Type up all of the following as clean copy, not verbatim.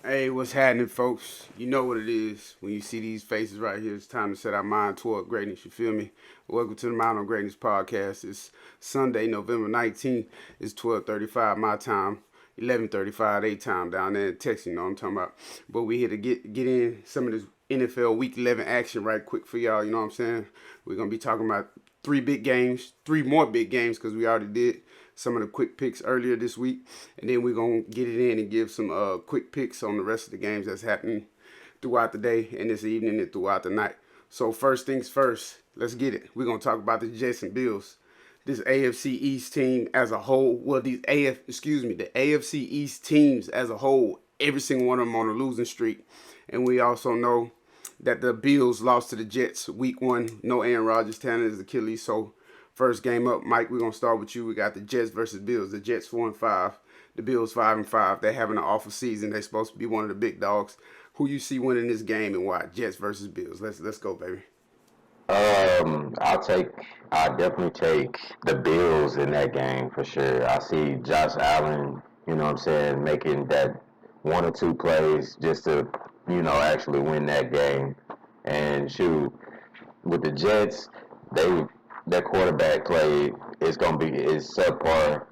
Hey, what's happening, folks? You know what it is. When you see these faces right here, it's time to set our mind toward greatness. You feel me? Welcome to the Mind on Greatness podcast. It's Sunday, November 19th. It's 12:35 my time, 11:35 they time down there in Texas. You know what I'm talking about? But we here to get in some of this NFL Week 11 action right quick for y'all. You know what I'm saying? We're gonna be talking about three big games, three more big games because we already did some of the quick picks earlier this week, and then we're gonna get it in and give some quick picks on the rest of the games that's happening throughout the day and this evening and throughout the night. So first things first, let's get it. We're gonna talk about the Jets and Bills. This AFC East team as a whole, well, the AFC East teams as a whole, every single one of them on a losing streak, and we also know that the Bills lost to the Jets week one. No Aaron Rodgers, tearing his Achilles. So first game up, Mike, we're gonna start with you. We got the Jets versus Bills. The Jets 4-5, the Bills 5-5. They're having an awful season. They're supposed to be one of the big dogs. Who you see winning this game and why? Jets versus Bills. Let's go, baby. I'll take. I definitely take the Bills in that game for sure. I see Josh Allen. You know what I'm saying, making that one or two plays just to, actually win that game. And shoot, with the Jets, they their quarterback play is gonna be is subpar,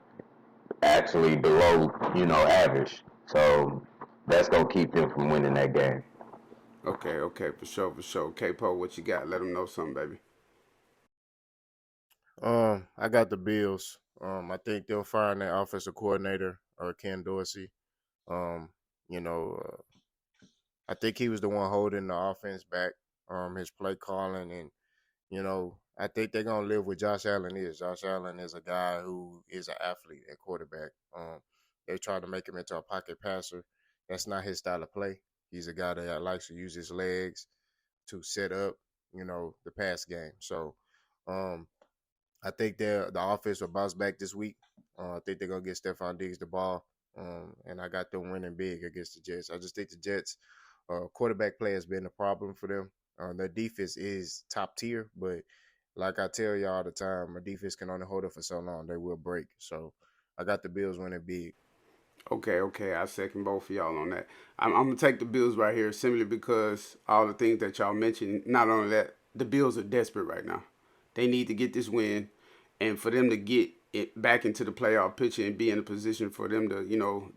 actually below average. So that's gonna keep them from winning that game. Okay, for sure, for sure. K-Po, what you got? Let them know something, baby. I got the Bills. I think they'll fire their offensive coordinator, Ken Dorsey. Um, you know, I think he was the one holding the offense back. His play calling, and I think they're gonna live with Josh Allen is. Josh Allen is a guy who is an athlete at quarterback. They try to make him into a pocket passer. That's not his style of play. He's a guy that likes to use his legs to set up, the pass game. So, um, I think the offense will bounce back this week. I think they're gonna get Stephon Diggs the ball, and I got them winning big against the Jets. I just think the Jets quarterback play has been a problem for them. Their defense is top tier, but like I tell you all the time, a defense can only hold it for so long; they will break. So I got the Bills winning big. Okay. I second both of y'all on that. I'm gonna take the Bills right here simply because all the things that y'all mentioned. Not only that, the Bills are desperate right now. They need to get this win, and for them to get it back into the playoff picture and be in a position for them to,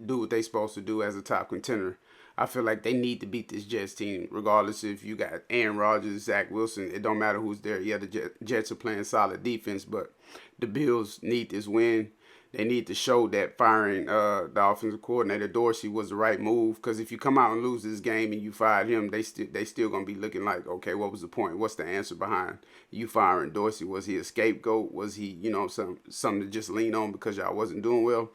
do what they're supposed to do as a top contender. I feel like they need to beat this Jets team, regardless if you got Aaron Rodgers, Zach Wilson. It don't matter who's there. Yeah, the Jets are playing solid defense, but the Bills need this win. They need to show that firing the offensive coordinator Dorsey was the right move. Because if you come out and lose this game and you fired him, they still gonna be looking like, okay, what was the point? What's the answer behind you firing Dorsey? Was he a scapegoat? Was he, something to just lean on because y'all wasn't doing well?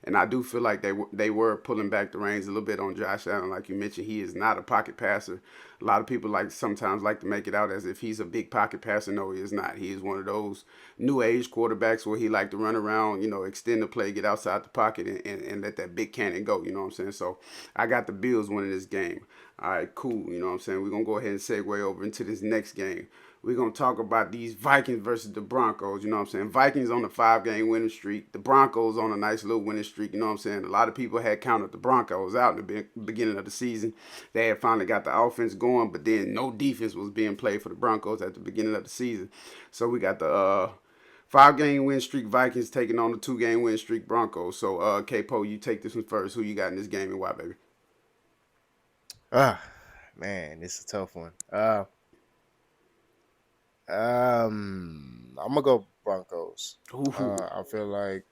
And I do feel like they were pulling back the reins a little bit on Josh Allen, like you mentioned. He is not a pocket passer. A lot of people sometimes like to make it out as if he's a big pocket passer. No, he is not. He is one of those new age quarterbacks where he like to run around, extend the play, get outside the pocket, and let that big cannon go. You know what I'm saying? So I got the Bills winning this game. All right, cool. You know what I'm saying? We're gonna go ahead and segue over into this next game. We're going to talk about these Vikings versus the Broncos. You know what I'm saying? Vikings on a 5-game winning streak. The Broncos on a nice little winning streak. You know what I'm saying? A lot of people had counted the Broncos out in the beginning of the season. They had finally got the offense going, but then no defense was being played for the Broncos at the beginning of the season. So we got the 5-game win streak Vikings taking on the 2-game win streak Broncos. So, K-Po, you take this one first. Who you got in this game and why, baby? Ah, man, this is a tough one. I'm gonna go Broncos. Ooh. I feel like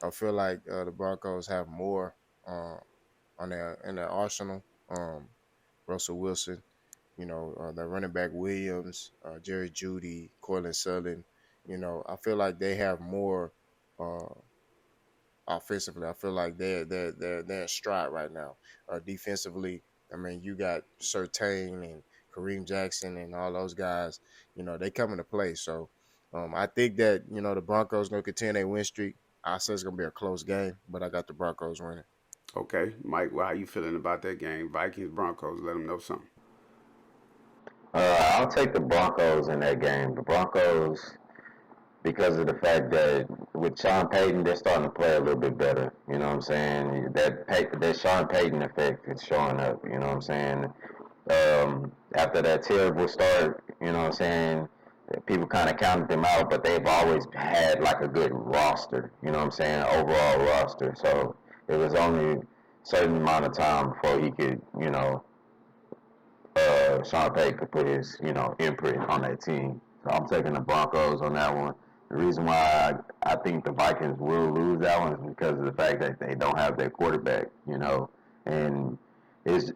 the Broncos have more uh, on their in their arsenal. Russell Wilson, their running back Williams, Jerry Judy, Cortland Sutton. I feel like they have more uh, offensively. I feel like they're in stride right now. Defensively, I mean, you got Surtain and Kareem Jackson and all those guys. They come into play. So I think that the Broncos gonna continue their win streak. I say it's gonna be a close game, but I got the Broncos winning. Okay, Mike, well, how you feeling about that game? Vikings, Broncos, let them know something. I'll take the Broncos in that game. The Broncos, because of the fact that with Sean Payton, they're starting to play a little bit better. You know what I'm saying? That Sean Payton effect is showing up. You know what I'm saying? After that terrible start, you know what I'm saying? People kind of counted them out, but they've always had like a good roster. You know what I'm saying? Overall roster. So it was only a certain amount of time before he could, Sean Payton could put his, imprint on that team. So I'm taking the Broncos on that one. The reason why I think the Vikings will lose that one is because of the fact that they don't have their quarterback, and is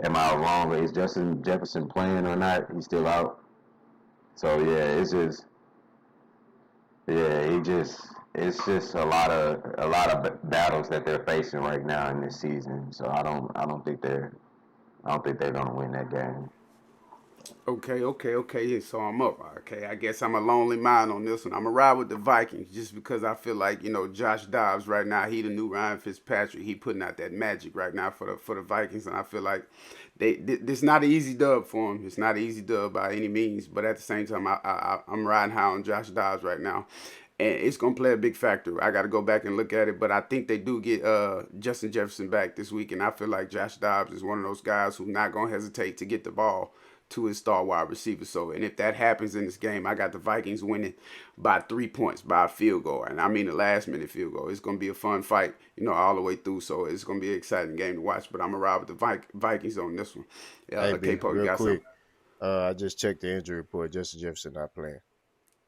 am I wrong? Is Justin Jefferson playing or not? He's still out. So yeah, it's just yeah, it's just a lot of battles that they're facing right now in this season. So I don't think they're gonna win that game. Okay. Yeah, so I'm up. Okay, I guess I'm a lonely mind on this one. I'm gonna ride with the Vikings just because I feel like Josh Dobbs right now. He the new Ryan Fitzpatrick. He putting out that magic right now for the Vikings, and I feel like this not an easy dub for him. It's not an easy dub by any means, but at the same time, I'm riding high on Josh Dobbs right now. And it's gonna play a big factor. I got to go back and look at it, but I think they do get Justin Jefferson back this week, and I feel like Josh Dobbs is one of those guys who's not gonna hesitate to get the ball to his star wide receiver. So, and if that happens in this game, I got the Vikings winning by 3 points by a field goal, and I mean the last minute field goal. It's gonna be a fun fight, all the way through. So it's gonna be an exciting game to watch. But I'm gonna ride with the Vikings on this one. Hey, B, K-Po, you real got something? quick. I just checked the injury report. Justin Jefferson not playing.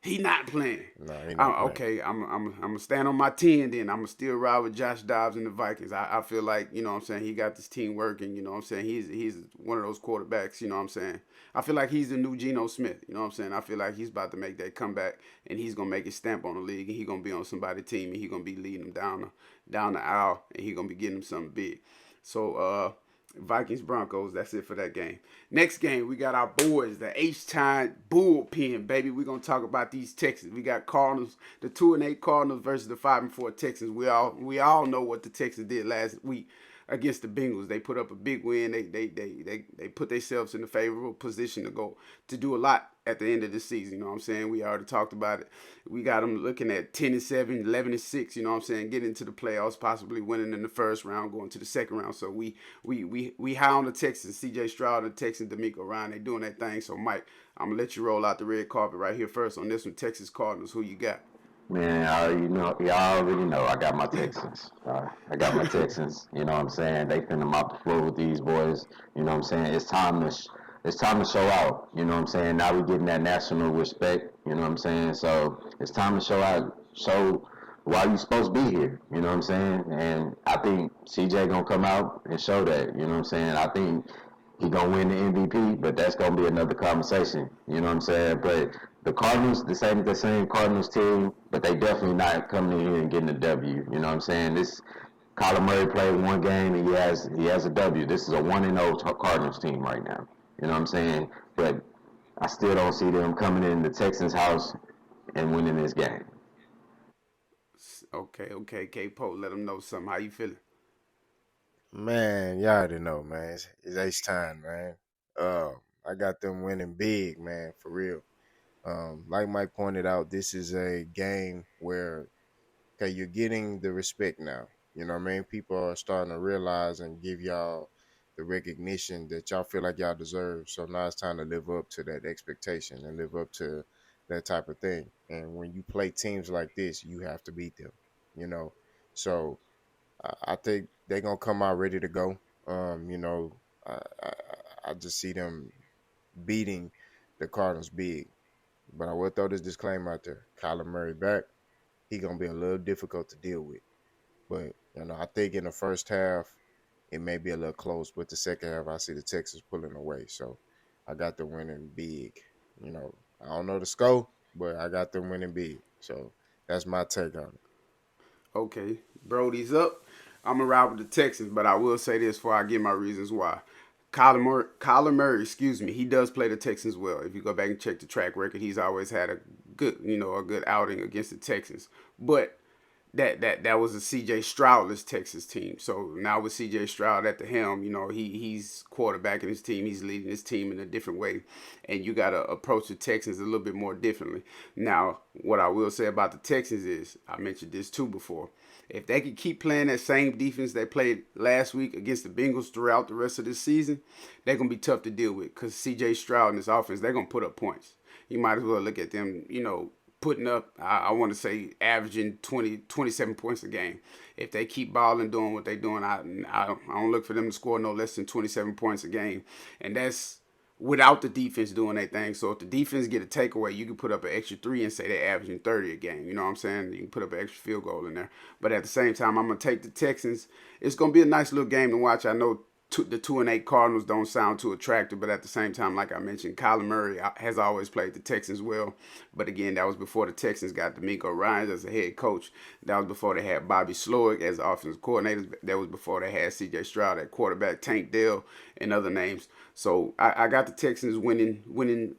He not playing. No, he not playing. Okay, I'm gonna stand on my 10 then. I'm gonna still ride with Josh Dobbs and the Vikings. I feel like, what I'm saying, he got this team working, what I'm saying. He's one of those quarterbacks, what I'm saying. I feel like he's the new Geno Smith, what I'm saying. I feel like he's about to make that comeback and he's gonna make his stamp on the league and he's gonna be on somebody's team and he's gonna be leading them down the aisle and he's gonna be getting them something big. So Vikings Broncos. That's it for that game. Next game, we got our boys, the H-Time Bullpen, baby. We're gonna talk about these Texans. We got Cardinals, the 2-8 Cardinals versus the 5-4 Texans. We all know what the Texans did last week against the Bengals. They put up a big win. They put themselves in a favorable position to do a lot at the end of the season. You know what I'm saying? We already talked about it. We got them looking at 10-7, 11-6. You know what I'm saying? Getting into the playoffs, possibly winning in the first round, going to the second round. So we high on the Texans. C.J. Stroud, the Texans, D'Amico Ryan, they doing that thing. So Mike, I'm gonna let you roll out the red carpet right here first on this one. Texas Cardinals. Who you got? Man, y'all already know I got my Texans. I got my Texans. You know what I'm saying? They finna mop the floor with these boys. You know what I'm saying? It's time to show out. You know what I'm saying? Now we getting that national respect. You know what I'm saying? So it's time to show out. Show why you supposed to be here. You know what I'm saying? And I think CJ gonna come out and show that. You know what I'm saying? I think he gonna win the MVP, but that's gonna be another conversation. You know what I'm saying? But the Cardinals, the same Cardinals team, but they definitely not coming in here and getting a W. You know what I'm saying? This Kyler Murray played one game and he has a W. This is a 1-0 Cardinals team right now. You know what I'm saying? But I still don't see them coming in the Texans' house and winning this game. Okay, K-Po, let them know something. How you feeling? Man, y'all already know, man. It's H time, man. I got them winning big, man, for real. Like Mike pointed out, this is a game where okay, you're getting the respect now. You know what I mean? People are starting to realize and give y'all the recognition that y'all feel like y'all deserve. So now it's time to live up to that expectation and live up to that type of thing. And when you play teams like this, you have to beat them. You know, so I think they're gonna come out ready to go. I, I I just see them beating the Cardinals big. But I will throw this disclaimer out there: Kyler Murray back, he gonna be a little difficult to deal with. But I think in the first half it may be a little close, but the second half I see the Texans pulling away. So I got them winning big. I don't know the score, but I got them winning big. So that's my take on it. Okay, Brody's up. I'm gonna ride with the Texans, but I will say this before I give my reasons why. Kyler Murray, excuse me, he does play the Texans well. If you go back and check the track record, he's always had a good outing against the Texans. But that was a C.J. Stroudless Texas team. So now with C.J. Stroud at the helm, he's quarterbacking his team. He's leading his team in a different way, and you got to approach the Texans a little bit more differently. Now, what I will say about the Texans is, I mentioned this too before. If they can keep playing that same defense they played last week against the Bengals throughout the rest of this season, they're gonna be tough to deal with because C.J. Stroud and his offense, they're gonna put up points. You might as well look at them, putting up, I want to say, averaging 27 points a game. If they keep balling, doing what they're doing, I don't look for them to score no less than 27 points a game. And that's without the defense doing their thing. So if the defense get a takeaway, you can put up an extra 3 and say they're averaging 30 a game. You know what I'm saying? You can put up an extra field goal in there. But at the same time, I'm going to take the Texans. It's going to be a nice little game to watch. I know the 2-8 Cardinals don't sound too attractive, but at the same time, like I mentioned, Kyler Murray has always played the Texans well. But again, that was before the Texans got D'Amico Ryans as a head coach. That was before they had Bobby Slowick as offensive coordinator. That was before they had C.J. Stroud at quarterback, Tank Dell, and other names. So I got the Texans winning.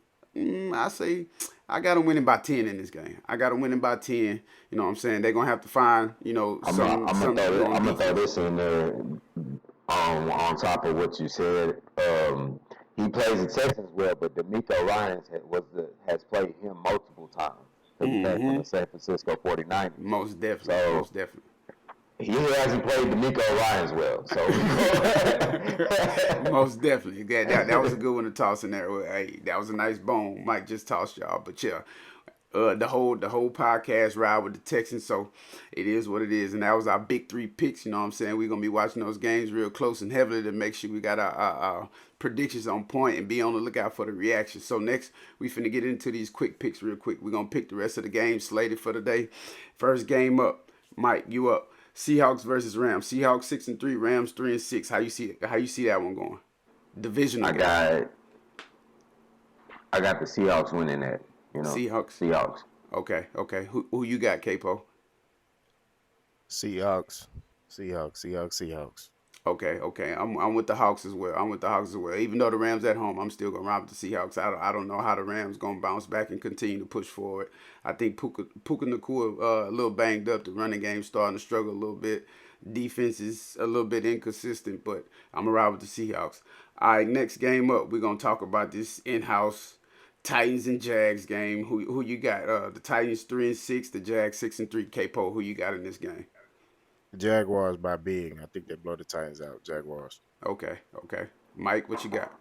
I say I got them winning by 10 in this game. I got them winning by 10. You know what I'm saying? They're gonna have to find something to do on I'm gonna throw defense. this in there. On top of what you said, he plays the Texans well, but D'Amico Ryans has played him multiple times because he came from the San Francisco 49ers. Most definitely, So most definitely. he hasn't played D'Amico Ryans well. So Most definitely. That was a good one to toss in there. Hey, that was a nice bone. Mike just tossed y'all. But yeah, the whole podcast ride with the Texans. So it is what it is. And that was our big 3 picks. You know what I'm saying? We're gonna be watching those games real close and heavily to make sure we got our predictions on point and be on the lookout for the reactions. So next we finna get into these quick picks real quick. We're gonna pick the rest of the games slated for the day. First game up. Mike, you up. Seahawks versus Rams. Seahawks 6-3, Rams 3-6. How you see that one going? Divisional I game. got I got the Seahawks winning that. You know, Seahawks. Seahawks. Okay. Who you got, Capo? Seahawks, Seahawks. Okay. I'm with the Hawks as well. Even though the Rams at home, I'm still gonna ride with the Seahawks. I don't know how the Rams gonna bounce back and continue to push forward. I think Puka Nacua a little banged up. The running game starting to struggle a little bit. Defense is a little bit inconsistent, but I'm gonna ride with the Seahawks. All right, next game up, we're gonna talk about this in-house Titans and Jags game. Who you got? The Titans 3-6, the Jags 6-3. Capo, who you got in this game? Jaguars by big. I think they blow the Titans out. Jaguars. Okay. Mike, what you got?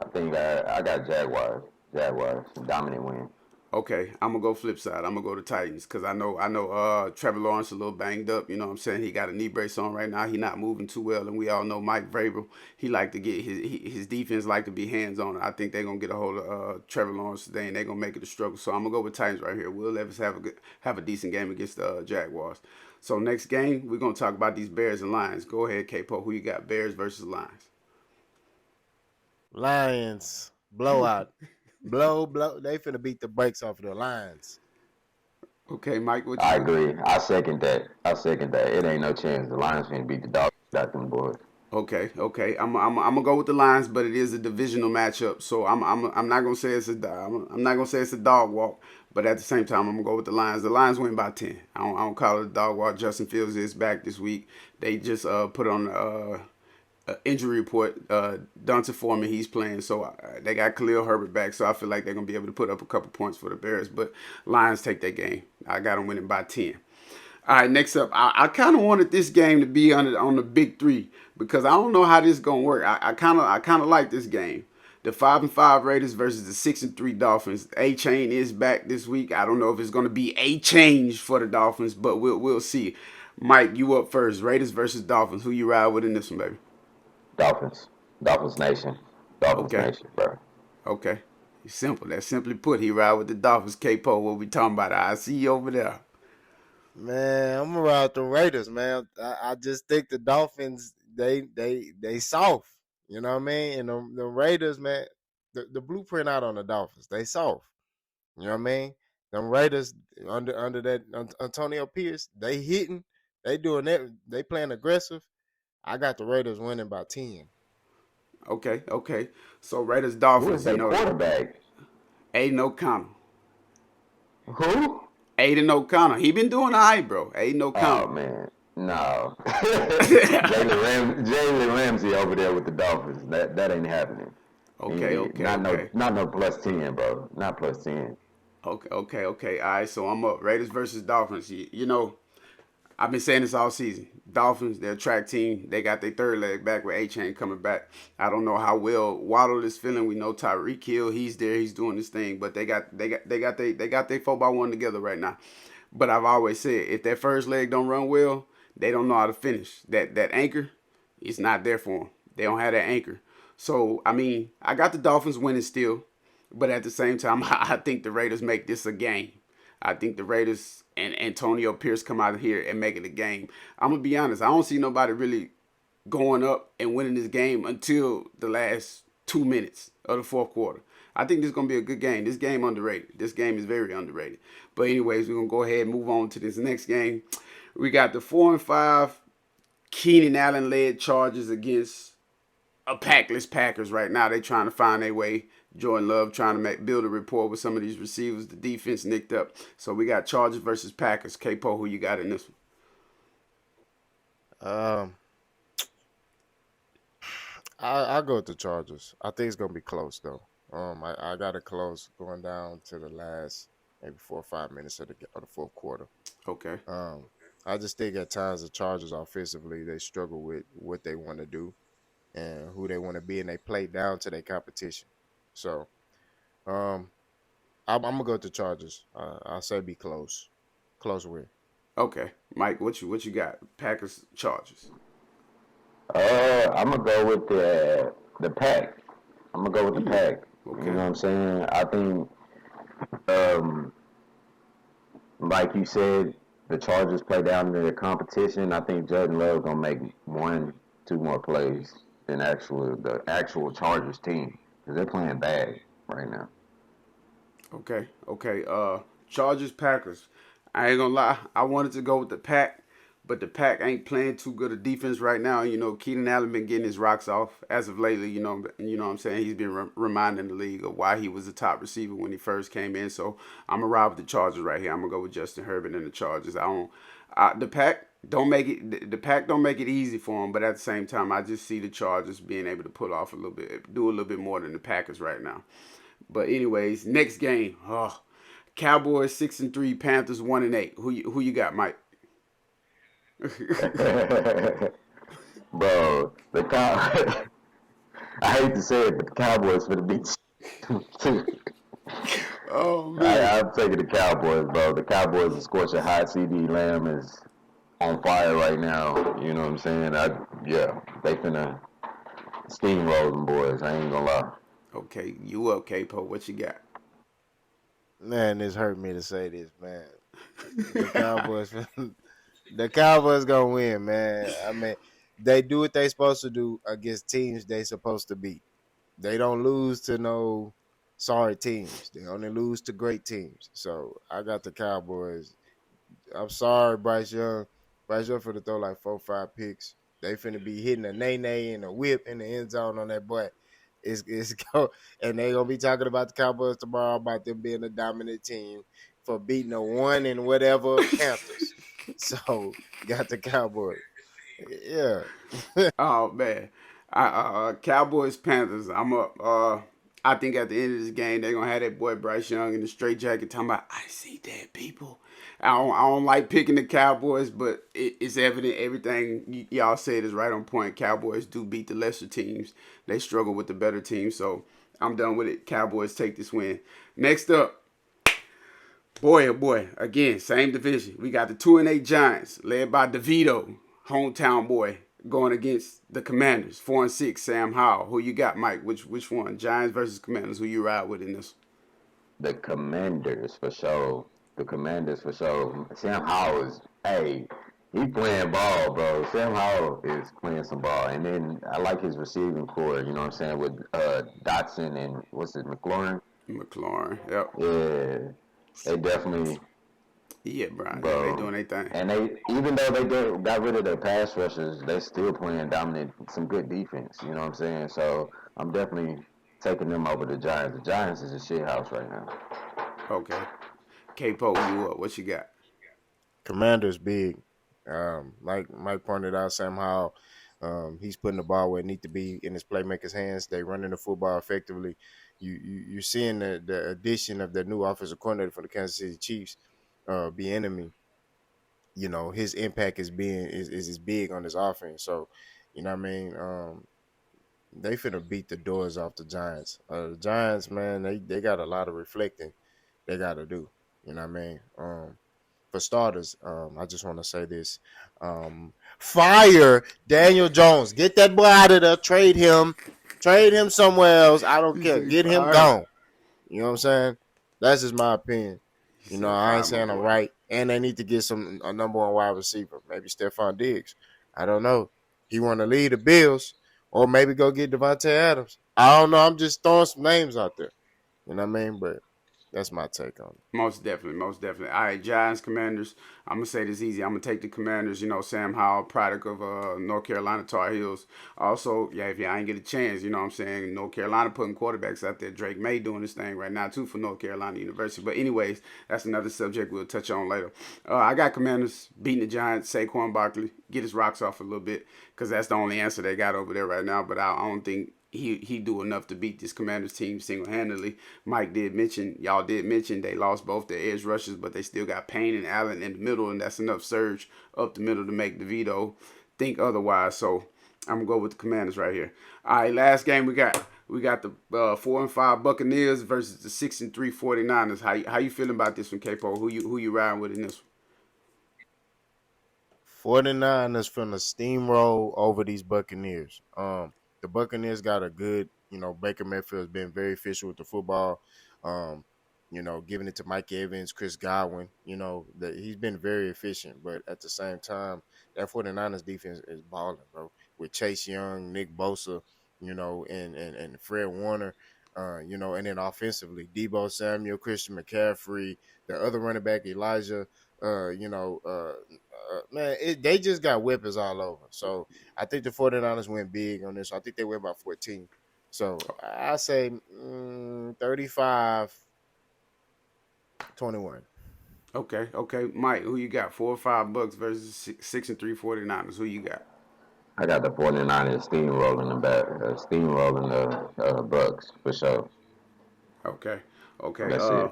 I think I got Jaguars. Jaguars, dominant win. Okay, I'm gonna go flip side. I'm gonna go to Titans because I know Trevor Lawrence a little banged up. You know what I'm saying? He got a knee brace on right now. He not moving too well, and we all know Mike Vrabel. He like to get his defense like to be hands on. I think they're gonna get a hold of Trevor Lawrence today, and they're gonna make it a struggle. So I'm gonna go with Titans right here. Will Levis have a decent game against the Jaguars. So next game we're gonna talk about these Bears and Lions. Go ahead, Capo. Who you got? Bears versus Lions. Lions blowout. Blow. They finna beat the brakes off of the Lions. Okay, Mike, what you I got? agree. I second that. It ain't no chance the Lions finna beat the dogs out them boys. Okay. I'm gonna go with the Lions, but it is a divisional matchup, so I'm not gonna say I'm not gonna say it's a dog walk, but at the same time I'm gonna go with the Lions. The Lions win by 10. I don't call it a dog walk. Justin Fields is back this week. They just put on injury report. Donta Foreman, he's playing, so they got Khalil Herbert back, so I feel like they're gonna be able to put up a couple points for the Bears. But Lions take that game. I got them winning by 10. All right, next up, I kind of wanted this game to be on the big three because I don't know how this is gonna work. I kind of like this game. The 5-5 Raiders versus the 6-3 Dolphins. A Chain is back this week. I don't know if it's gonna be a change for the Dolphins, but we'll see. Mike, you up first. Raiders versus Dolphins. Who you ride with in this one, baby? Dolphins. Dolphins Nation. Dolphins Okay, Nation, bro. okay. Simple. That's simply put. He ride with the Dolphins. Capo, what we talking about? I see you over there. Man, I'm gonna ride the Raiders, man. I just think the Dolphins they soft. You know what I mean? And the Raiders, man, the blueprint out on the Dolphins. They soft. You know what I mean? Them Raiders under that Antonio Pierce, they hitting, they doing that, they playing aggressive. I got the Raiders winning by 10. Okay. So Raiders Who is Dolphins, their quarterback? Aiden O'Connell. Who? Aiden O'Connell. He been doing all right, bro. Aiden Oh O'Connell. man, no. Jalen Ramsey over there with the Dolphins. That ain't happening. Okay, okay, okay. Not no +10, bro. Not +10. Okay, okay, okay. All right, so I'm up. Raiders versus Dolphins. You know, I've been saying this all season. Dolphins, they're a track team. They got their third leg back with A-Chain coming back. I don't know how well Waddle is feeling. We know Tyreek Hill, he's there, he's doing his thing. But they got their 4x1 together right now. But I've always said if that first leg don't run well, they don't know how to finish. That anchor, it's not there for them. They don't have that anchor. So I mean, I got the Dolphins winning still, but at the same time, I think the Raiders make this a game. I think the Raiders and Antonio Pierce come out of here and make it a game. I'm gonna be honest. I don't see nobody really going up and winning this game until the last 2 minutes of the fourth quarter. I think this is gonna be a good game. This game underrated. This game is very underrated. But anyways, we're gonna go ahead and move on to this next game. We got the 4-5 Keenan Allen led Chargers against a packless Packers right now. They trying to find their way. Jordan Love trying to build a rapport with some of these receivers. The defense nicked up. So we got Chargers versus Packers. K-Po, who you got in this one. I go with the Chargers. I think it's gonna be close though. I got it close going down to the last maybe 4 or 5 minutes of the fourth quarter. Okay. I just think at times the Chargers offensively they struggle with what they want to do and who they want to be, and they play down to their competition. So, I'm gonna go with the Chargers. I'll say be close win. Okay, Mike, what you got? Packers, Chargers. I'm gonna go with the Pack. I'm gonna go with the Pack. Okay. You know what I'm saying? I think, like you said, the Chargers play down to their competition. I think Jordan Love gonna make 1, 2 more plays than the actual Chargers team because they're playing bad right now. Okay, okay. Chargers, Packers. I ain't gonna lie. I wanted to go with the Pack, but the Pack ain't playing too good a defense right now. You know, Keenan Allen been getting his rocks off as of lately. You know what I'm saying. He's been reminding the league of why he was the top receiver when he first came in. So I'm gonna ride with the Chargers right here. I'm gonna go with Justin Herbert and the Chargers. The Pack don't make it. The Pack don't make it easy for him, but at the same time, I just see the Chargers being able to pull off a little bit, do a little bit more than the Packers right now. But anyways, next game. Cowboys 6-3, Panthers 1-8. Who you got, Mike? Bro, I hate to say it, but the Cowboys for the beat. Oh man, I'm taking the Cowboys, bro. The Cowboys are scorching hot. CD Lamb is on fire right now. You know what I'm saying? They finna steamroll them boys. I ain't gonna lie. okay, you up, K-Po? What you got? Man, this hurt me to say this, man. The Cowboys, the Cowboys gonna win, man. I mean, they do what they supposed to do against teams they supposed to beat. They don't lose to no sorry teams. They only lose to great teams. So I got the Cowboys. I'm sorry, Bryce Young. Bryce Young finna throw like 4 or 5 picks. They finna be hitting a nay and a whip in the end zone on that boy. It's go, and they gonna be talking about the Cowboys tomorrow about them being a dominant team for beating a one and whatever Panthers. So got the Cowboys. Yeah. Oh man, Cowboys Panthers. I'm up. I think at the end of this game they're gonna have that boy Bryce Young in the straight jacket talking about I see dead people. I don't like picking the Cowboys, but it's evident everything y'all said is right on point. Cowboys do beat the lesser teams. They struggle with the better teams, so I'm done with it. Cowboys take this win. Next up, boy oh boy, again same division. We got the 2-8 Giants led by DeVito, hometown boy, going against the Commanders 4-6. Sam Howell. Who you got, Mike? Which one? Giants versus Commanders. Who you ride with in this? The Commanders for sure. The Commanders for sure. Sam Howell he playing ball, bro. Sam Howell is playing some ball. And then I like his receiving core, you know what I'm saying, with Dotson and, McLaurin? McLaurin. Yep. Yeah. They definitely, Yeah, Brian. Yeah, they bro. doing their thing. And even though they got rid of their pass rushers, they still playing dominant, some good defense, you know what I'm saying? So I'm definitely taking them over the Giants. The Giants is a shit house right now. Okay. K-Po, you up? What you got? Commander's big. Like Mike pointed out, somehow he's putting the ball where it needs to be in his playmakers' hands. They running the football effectively. You're seeing the addition of the new offensive coordinator for the Kansas City Chiefs, be enemy. You know, his impact is big on this offense. So, you know what I mean. They finna beat the doors off the Giants. The Giants, man, they got a lot of reflecting they got to do. You know what I mean. For starters, I just want to say this: fire Daniel Jones. Get that boy out of there. Trade him somewhere else. I don't He care. said Get him fire. gone. You know what I'm saying? That's just my opinion. He You know, said I ain't fire my saying I'm boy. right, and they need to get a number one wide receiver, maybe Stephon Diggs. I don't know. He want to lead the Bills, or maybe go get Devontae Adams. I don't know. I'm just throwing some names out there. You know what I mean? But that's my take on it. Most definitely, most definitely. All right, Giants, Commanders. I'm gonna say this easy. I'm gonna take the Commanders. You know, Sam Howell, product of North Carolina Tar Heels. Also, yeah, if I ain't get a chance, you know what I'm saying. North Carolina putting quarterbacks out there. Drake May doing this thing right now too for North Carolina University. But anyways, that's another subject we'll touch on later. I got Commanders beating the Giants. Saquon Barkley get his rocks off a little bit because that's the only answer they got over there right now. But I don't think he do enough to beat this Commanders team single handedly. Y'all did mention they lost both their edge rushers, but they still got Payne and Allen in the middle, and that's enough surge up the middle to make DeVito think otherwise. So I'm gonna go with the Commanders right here. All right, last game we got the 4-5 Buccaneers versus the 6-3 49ers. How you feeling about this one, Capo? Who you riding with in this one? 49ers finna steamroll over these Buccaneers. The Buccaneers got a good, Baker Mayfield's been very efficient with the football. Um, giving it to Mike Evans, Chris Godwin, that he's been very efficient. But at the same time, that 49ers defense is balling, bro. With Chase Young, Nick Bosa, and Fred Warner, and then offensively, Debo Samuel, Christian McCaffrey, the other running back, Elijah, man, they just got weapons all over. So I think the 49ers went big on this. I think they went by 14. So I say 35-21. Okay, okay, Mike, who you got? 4 or 5 Bucks versus 6-3 49ers. Who you got? I got the 49ers steamrolling the back, steamrolling the Bucks for sure. Okay, okay. That's it.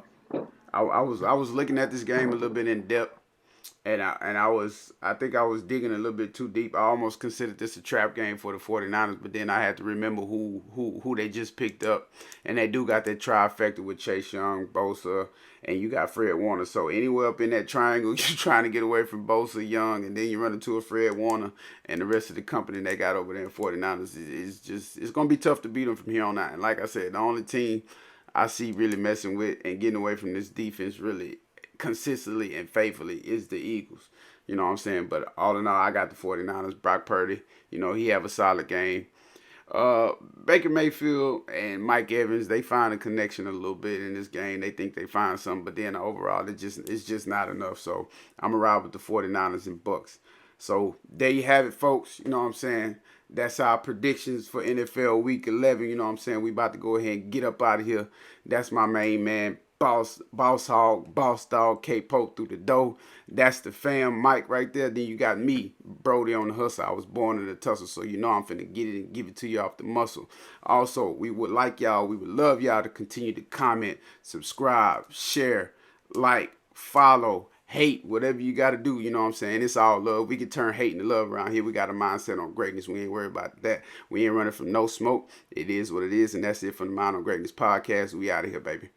I was looking at this game a little bit in depth, and I think I was digging a little bit too deep. I almost considered this a trap game for the 49ers, but then I had to remember who they just picked up, and they do got that trifecta with Chase Young, Bosa, and you got Fred Warner. So anywhere up in that triangle, you're trying to get away from Bosa, Young, and then you run into a Fred Warner and the rest of the company they got over there in 49ers is just it's gonna be tough to beat them from here on out. And like I said, the only team I see really messing with and getting away from this defense really consistently and faithfully is the Eagles. You know what I'm saying? But all in all, I got the 49ers. Brock Purdy, he have a solid game. Baker Mayfield and Mike Evans, they find a connection a little bit in this game. They think they find something, but then overall, it's just not enough. So I'm gonna ride with the 49ers and Bucks. So there you have it, folks. You know what I'm saying? That's our predictions for NFL Week 11. You know what I'm saying? We about to go ahead and get up out of here. That's my main man, boss hog, boss dog, K Pope through the door. That's the fam, Mike right there. Then you got me, Brody on the hustle. I was born in the tussle, so you know I'm finna get it and give it to you off the muscle. Also, we would love y'all to continue to comment, subscribe, share, like, follow, hate, whatever you got to do. You know what I'm saying? It's all love. We can turn hate into love around here. We got a mindset on greatness. We ain't worried about that. We ain't running from no smoke. It is what it is, and that's it from the Mind on Greatness podcast. We out of here, baby.